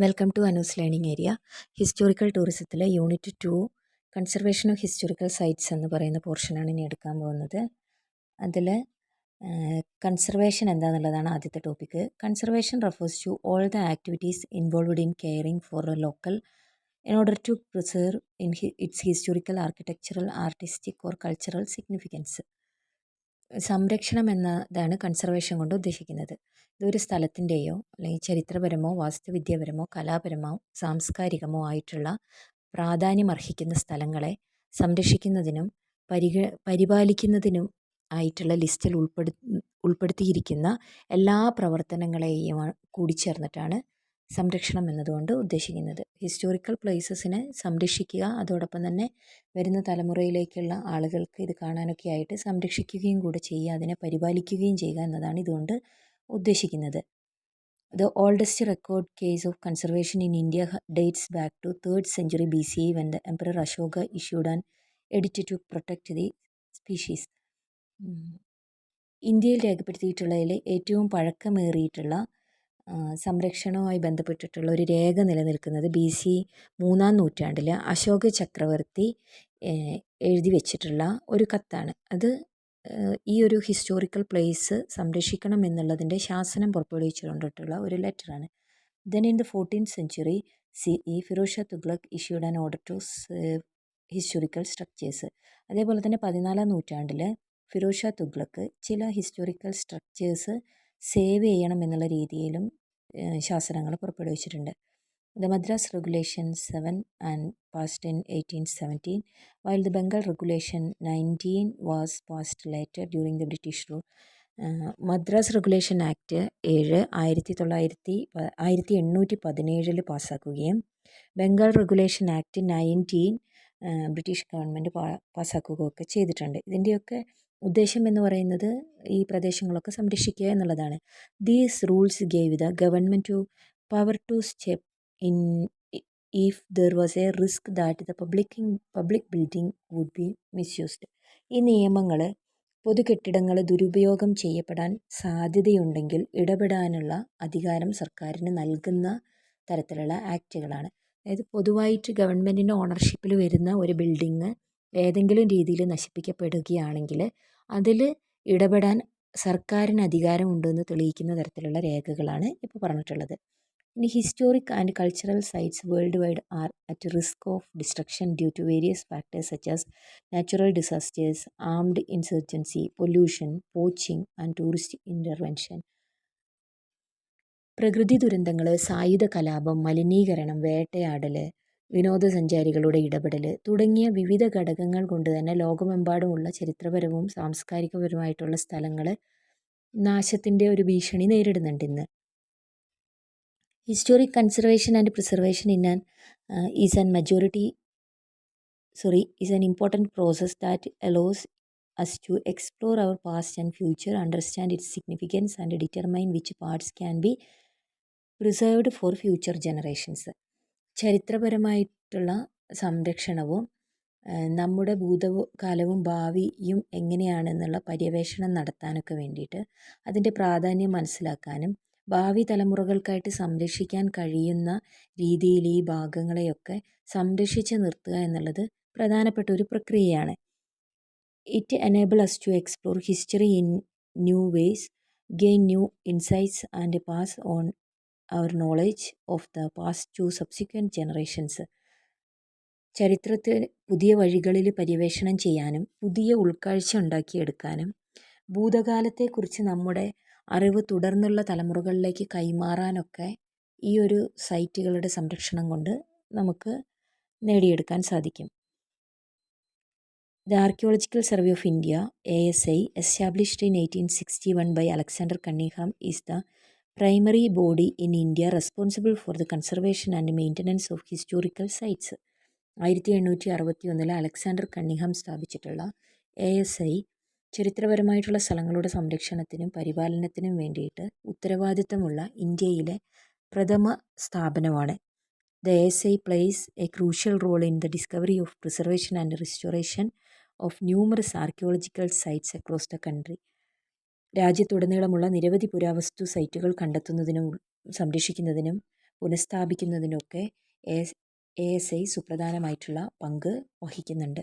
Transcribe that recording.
Welcome to Anu's learning area. Historical ടൂറിസത്തിലെ unit 2 conservation of historical sites എന്ന് പറയുന്ന പോർഷനാണ് ഇനി എടുക്കാൻ പോകുന്നത്. അതിൽ കൺസർവേഷൻ എന്താണെന്നുള്ളതാണ് ആദ്യത്തെ topic. Conservation refers to all the activities involved in caring for a local in order to preserve its historical, architectural, artistic or cultural significance. സംരക്ഷണം എന്നതാണ് കൺസർവേഷൻ കൊണ്ട് ഉദ്ദേശിക്കുന്നത്. ഇതൊരു സ്ഥലത്തിൻ്റെയോ അല്ലെങ്കിൽ ചരിത്രപരമോ വാസ്തുവിദ്യാപരമോ കലാപരമോ സാംസ്കാരികമോ ആയിട്ടുള്ള പ്രാധാന്യമർഹിക്കുന്ന സ്ഥലങ്ങളെ സംരക്ഷിക്കുന്നതിനും പരിപാലിക്കുന്നതിനും ആയിട്ടുള്ള ലിസ്റ്റിൽ ഉൾപ്പെടുത്തിയിരിക്കുന്ന എല്ലാ പ്രവർത്തനങ്ങളെയും കൂടിച്ചേർന്നിട്ടാണ് സംരക്ഷണം എന്നതുകൊണ്ട് ഉദ്ദേശിക്കുന്നത്. ഹിസ്റ്റോറിക്കൽ പ്ലേസസിനെ സംരക്ഷിക്കുക, അതോടൊപ്പം തന്നെ വരുന്ന തലമുറയിലേക്കുള്ള ആളുകൾക്ക് ഇത് കാണാനൊക്കെ ആയിട്ട് സംരക്ഷിക്കുകയും കൂടെ ചെയ്യുക, അതിനെ പരിപാലിക്കുകയും ചെയ്യുക എന്നതാണ് ഇതുകൊണ്ട് ഉദ്ദേശിക്കുന്നത്. The oldest record case of conservation in India dates back to 3rd century BCE when the Emperor Ashoka issued an edict to protect the species. ഇന്ത്യയിൽ രേഖപ്പെടുത്തിയിട്ടുള്ളതിൽ ഏറ്റവും പഴക്കമേറിയിട്ടുള്ള സംരക്ഷണവുമായി ബന്ധപ്പെട്ടിട്ടുള്ള ഒരു രേഖ നിലനിൽക്കുന്നത് BC 3-ാം നൂറ്റാണ്ടിൽ അശോക ചക്രവർത്തി എഴുതി വെച്ചിട്ടുള്ള ഒരു കത്താണ്. അത് ഈ ഒരു ഹിസ്റ്റോറിക്കൽ പ്ലേസ് സംരക്ഷിക്കണം എന്നുള്ളതിൻ്റെ ശാസനം പുറപ്പെടുവിച്ചുകൊണ്ടിട്ടുള്ള ഒരു ലെറ്ററാണ്. Then in the 14th century CE Firoz Shah Tughlaq issued an order to save historical structures. അതേപോലെ തന്നെ 14-ാം നൂറ്റാണ്ടിൽ ഫിറോസ് ഷാ തുഗ്ലക്ക് ചില ഹിസ്റ്റോറിക്കൽ സ്ട്രക്ചേഴ്സ് സേവ് ചെയ്യണം എന്നുള്ള രീതിയിലും ശാസനങ്ങൾ പുറപ്പെടുവിച്ചിട്ടുണ്ട്. The Madras Regulation 7 and passed in 1817, while the Bengal Regulation 19 was passed later during the British rule. Madras regulation act 7 1817 പാസ്സാക്കുകയും Bengal regulation act 19 British government പാസ്സാക്കുകയൊക്കെ ചെയ്തിട്ടുണ്ട്. ഇതിൻ്റെയൊക്കെ ഉദ്ദേശം എന്ന് പറയുന്നത് ഈ പ്രദേശങ്ങളൊക്കെ സംരക്ഷിക്കുക എന്നുള്ളതാണ്. These rules gave the government to power to step in if there was a risk that the public building would be misused. ഈ നിയമങ്ങൾ പൊതുകെട്ടിടങ്ങൾ ദുരുപയോഗം ചെയ്യപ്പെടാൻ സാധ്യതയുണ്ടെങ്കിൽ ഇടപെടാനുള്ള അധികാരം സർക്കാരിന് നൽകുന്ന തരത്തിലുള്ള ആക്റ്റുകളാണ്. അതായത് പൊതുവായിട്ട് ഗവൺമെൻറ്റിൻ്റെ ഓണർഷിപ്പിൽ വരുന്ന ഒരു ബിൽഡിങ് ഏതെങ്കിലും രീതിയിൽ നശിപ്പിക്കപ്പെടുകയാണെങ്കിൽ അതിൽ ഇടപെടാൻ സർക്കാരിന് അധികാരമുണ്ടെന്ന് തെളിയിക്കുന്ന തരത്തിലുള്ള രേഖകളാണ് ഇപ്പോൾ പറഞ്ഞിട്ടുള്ളത്. ഇനി historic and cultural sites world wide are at risk of destruction due to various factors such as natural disasters, armed insurgency, pollution, poaching and tourist intervention. പ്രകൃതി ദുരന്തങ്ങൾ, സായുധ കലാപം, മലിനീകരണം, വേട്ടയാടൽ, വിനോദസഞ്ചാരികളുടെ ഇടപെടൽ തുടങ്ങിയ വിവിധ ഘടകങ്ങൾ കൊണ്ട് തന്നെ ലോകമെമ്പാടുമുള്ള ചരിത്രപരവും സാംസ്കാരികപരവുമായിട്ടുള്ള സ്ഥലങ്ങൾ നാശത്തിൻ്റെ ഒരു ഭീഷണി നേരിടുന്നുണ്ട് ഇന്ന്. Historic conservation and preservation is an important process that allows us to explore our past and future, understand its significance, and determine which parts can be preserved for future generations. ചരിത്രപരമായിട്ടുള്ള സംരക്ഷണവും നമ്മുടെ ഭൂതകാലവും ഭാവിയും എങ്ങനെയാണെന്നുള്ള പര്യവേഷണം നടത്താനൊക്കെ വേണ്ടിയിട്ട് അതിൻ്റെ പ്രാധാന്യം മനസ്സിലാക്കാനും ഭാവി തലമുറകൾക്കായിട്ട് സംരക്ഷിക്കാൻ കഴിയുന്ന രീതിയിൽ ഈ ഭാഗങ്ങളെയൊക്കെ സംരക്ഷിച്ച് നിർത്തുക എന്നുള്ളത് പ്രധാനപ്പെട്ട ഒരു പ്രക്രിയയാണ്. It enable us to explore history in new ways, gain new insights and pass on our knowledge of the past to subsequent generations. ചരിത്രത്തെ പുതിയ വഴികളിൽ പര്യവേഷണം ചെയ്യാനും പുതിയ ഉൾക്കാഴ്ച ഉണ്ടാക്കിയെടുക്കാനും ഭൂതകാലത്തെക്കുറിച്ച് നമ്മുടെ അറിവ് തുടർന്നുള്ള തലമുറകളിലേക്ക് കൈമാറാനൊക്കെ ഈ ഒരു സൈറ്റുകളുടെ സംരക്ഷണം കൊണ്ട് നമുക്ക് നേടിയെടുക്കാൻ സാധിക്കും. The archaeological survey of India ASI established in 1861 by Alexander Cunningham is the primary body in India responsible for the conservation and maintenance of historical sites. 1861 Alexander Cunningham സ്ഥാപിച്ചിട്ടുള്ള ASI ചരിത്രപരമായിട്ടുള്ള സ്ഥലങ്ങളുടെ സംരക്ഷണത്തിനും പരിപാലനത്തിനും വേണ്ടിയിട്ട് ഉത്തരവാദിത്തമുള്ള ഇന്ത്യയിലെ പ്രഥമ സ്ഥാപനമാണ്. The ASI plays a crucial role in the discovery of preservation and restoration of numerous archaeological sites across the country. രാജ്യത്തുടനീളമുള്ള നിരവധി പുരാവസ്തു സൈറ്റുകൾ കണ്ടെത്തുന്നതിനും സംരക്ഷിക്കുന്നതിനും പുനഃസ്ഥാപിക്കുന്നതിനൊക്കെ എ എസ് ഐ സുപ്രധാനമായിട്ടുള്ള പങ്ക് വഹിക്കുന്നുണ്ട്.